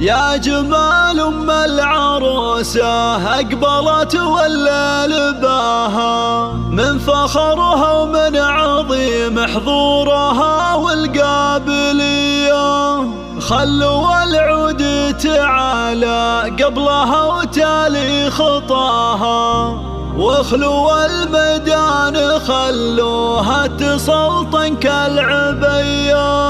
يا جمال أم العروسة أقبلت والليل باها، من فخرها ومن عظيم حضورها والقابلية. خلوا العود تعالى قبلها وتالي خطاها، واخلوا الميدان خلوها تسلطن كالعبية.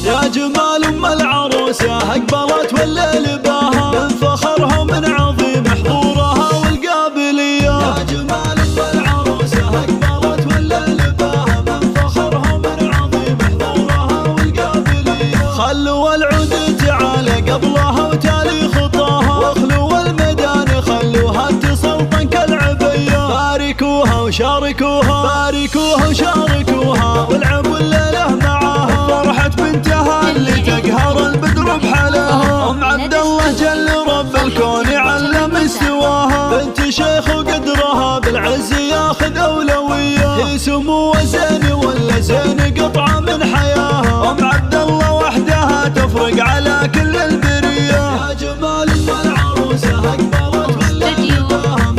يا جمال أم العروسة أقبلت والليل باها، من فخرها ومن عظيم حضورها والقابلية. يا جمال أم العروسة أقبلت والليل باها، من فخرها ومن عظيم حضورها والقابلية. خلوا العود تعالى قبلها وتالي خطاها، واخلوا الميدان خلوها تسلطن كالعبية. باركوها وشاركوها، باركوها وشاركوها، والعبوا الليلة معاها. فرحة بنتها اللي تقهر البدر بحلاها، أم عبد الله جل رب الكون علم استواها. بنت شيخ وقدرها بالعز ياخذ أولوية، هي سمو زين ولا زين قطعة من حياها. أم عبد الله وحدها تفرق على كل البرية. يا جمال أم العروسة أقبلت والليل باها،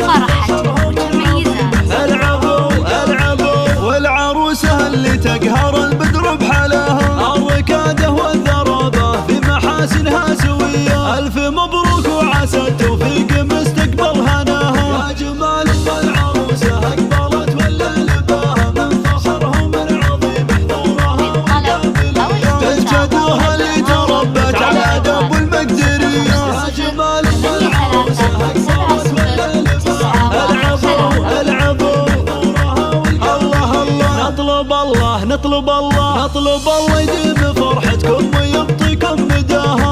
العبوا والعروسة اللي تقهر البدر بحلاها. الركادة والذرابة في محاسنها سوية، ألف مبروك وعسى التوفيق مستقبل هناها. يا جمال أم العروسة أقبلت والليل باها، من فخرها ومن عظيم حضورها والقابلية. تنشدوها اللي تربت على دب والمقدرية. يا جمال أم العروسة أقبلت والليل باها، العبوا الله الله. نطلب الله نطلب الله نطلب الله يديم فرحتكم ويعطيكم مداها.